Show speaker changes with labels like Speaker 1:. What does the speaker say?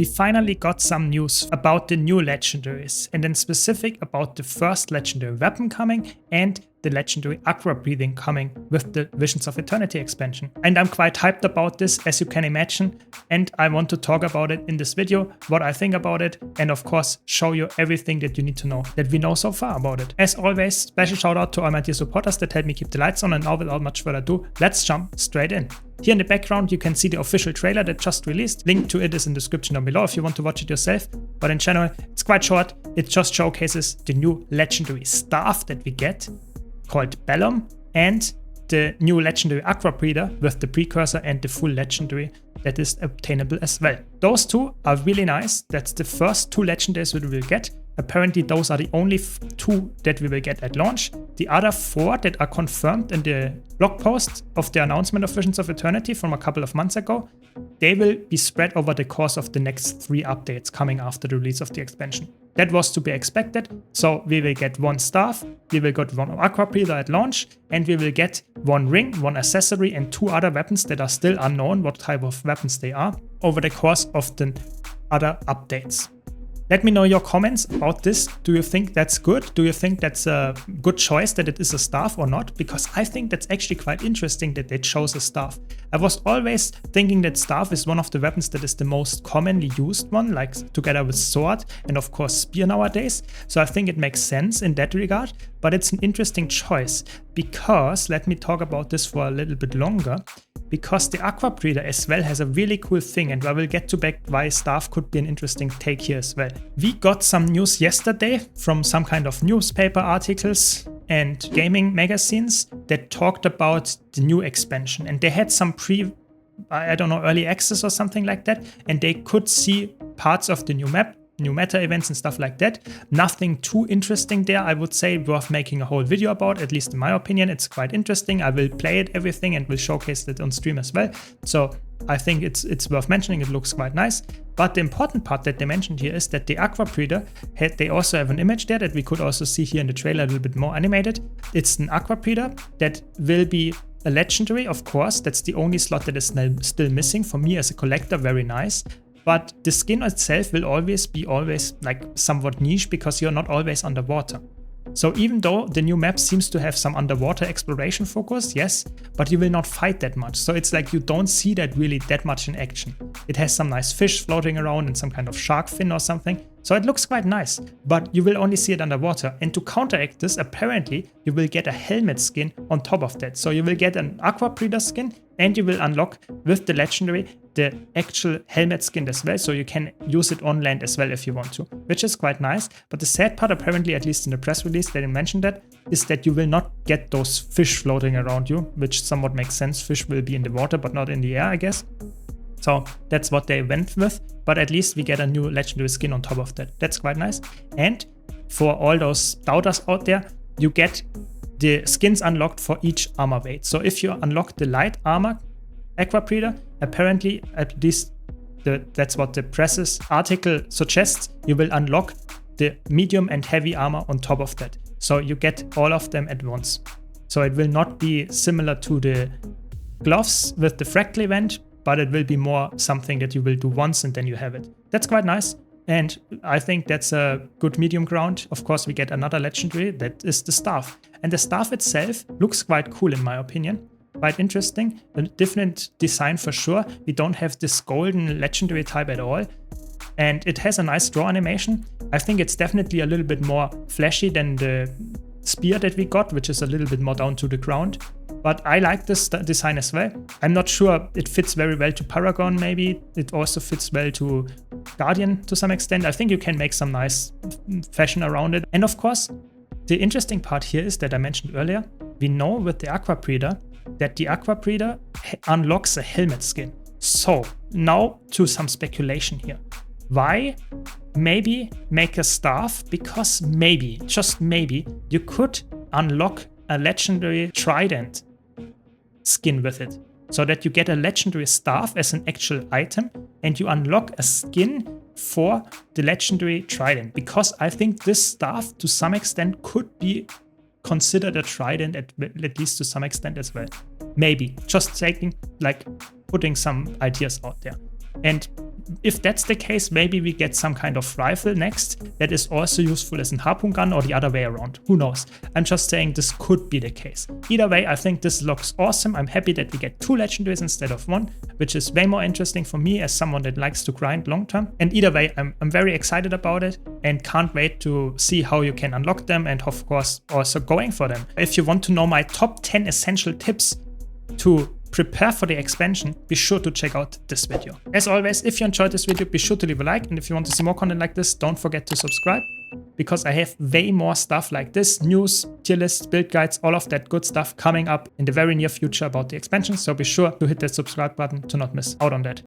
Speaker 1: We finally got some news about the new legendaries, and in specific about the first legendary weapon coming and the legendary aqua breathing coming with the Visions of Eternity expansion. And I'm quite hyped about this, as you can imagine, and I want to talk about it in this video, what I think about it, and of course show you everything that you need to know that we know so far about it. As always, special shout out to all my dear supporters that help me keep the lights on, and now without much further ado, let's jump straight in. Here in the background you can see the official trailer that just released. Link to it is in the description down below if you want to watch it yourself. But in general, it's quite short. It just showcases the new legendary staff that we get, called Bellum, and the new legendary Aqua Breather with the precursor and the full legendary that is obtainable as well. Those two are really nice. That's the first two legendaries we will get. Apparently those are the only two that we will get at launch. The other four that are confirmed in the blog post of the announcement of Visions of Eternity from a couple of months ago, they will be spread over the course of the next 3 updates coming after the release of the expansion. That was to be expected, so we will get 1 staff, we will get 1 Aqua Breather at launch, and we will get 1 ring, 1 accessory, and 2 other weapons that are still unknown what type of weapons they are over the course of the other updates. Let me know your comments about this. Do you think that's good? Do you think that's a good choice that it is a staff or not? Because I think that's actually quite interesting that they chose a staff. I was always thinking that staff is one of the weapons that is the most commonly used one, like together with sword and of course spear nowadays. So I think it makes sense in that regard, but it's an interesting choice because, let me talk about this for a little bit longer, because the Aqua Breather as well has a really cool thing, and I will get to back why staff could be an interesting take here as well. We got some news yesterday from some kind of newspaper articles and gaming magazines that talked about the new expansion, and they had some early access or something like that, and they could see parts of the new map, new meta events and stuff like that. Nothing too interesting there, I would say, worth making a whole video about, at least in my opinion. It's quite interesting. I will play it, everything, and will showcase it on stream as well. So I think it's worth mentioning. It looks quite nice. But the important part that they mentioned here is that the Aqua Breather, they also have an image there that we could also see here in the trailer a little bit more animated. It's an Aqua Breather that will be a legendary, of course. That's the only slot that is still missing. For me as a collector, very nice. But the skin itself will always be like somewhat niche because you're not always underwater. So even though the new map seems to have some underwater exploration focus, yes, but you will not fight that much. So it's like you don't see that really that much in action. It has some nice fish floating around and some kind of shark fin or something. So it looks quite nice, but you will only see it underwater. And to counteract this, apparently you will get a helmet skin on top of that. So you will get an Aqua Breather skin and you will unlock with the legendary the actual helmet skin as well. So you can use it on land as well if you want to, which is quite nice. But the sad part, apparently, at least in the press release, they didn't mention that, is that you will not get those fish floating around you, which somewhat makes sense. Fish will be in the water, but not in the air, I guess. So that's what they went with, but at least we get a new legendary skin on top of that. That's quite nice. And for all those doubters out there, you get the skins unlocked for each armor weight. So if you unlock the light armor Aqua Breather, apparently, at least that's what the press's article suggests, you will unlock the medium and heavy armor on top of that. So you get all of them at once. So it will not be similar to the gloves with the fractal event, but it will be more something that you will do once and then you have it. That's quite nice. And I think that's a good medium ground. Of course, we get another legendary, that is the staff. And the staff itself looks quite cool in my opinion. Quite interesting. A different design for sure. We don't have this golden legendary type at all. And it has a nice draw animation. I think it's definitely a little bit more flashy than the spear that we got, which is a little bit more down to the ground. But I like this design as well. I'm not sure it fits very well to Paragon maybe. It also fits well to Guardian to some extent. I think you can make some nice fashion around it. And of course, the interesting part here is that I mentioned earlier, we know with the Aqua Breather that the Aqua Breather unlocks a helmet skin. So now to some speculation here. Why maybe make a staff? Because maybe, just maybe, you could unlock a legendary trident skin with it, so that you get a legendary staff as an actual item and you unlock a skin for the legendary trident, because I think this staff to some extent could be considered a trident at least to some extent as well. Maybe, just taking, like, putting some ideas out there. And if that's the case, maybe we get some kind of rifle next that is also useful as a harpoon gun, or the other way around. Who knows? I'm just saying this could be the case. Either way, I think this looks awesome. I'm happy that we get 2 legendaries instead of 1, which is way more interesting for me as someone that likes to grind long term. And either way, I'm very excited about it and can't wait to see how you can unlock them, and of course also going for them. If you want to know my top 10 essential tips to prepare for the expansion, be sure to check out this video. As always, if you enjoyed this video, be sure to leave a like, and if you want to see more content like this, don't forget to subscribe, because I have way more stuff like this, news, tier lists, build guides, all of that good stuff coming up in the very near future about the expansion, so be sure to hit that subscribe button to not miss out on that.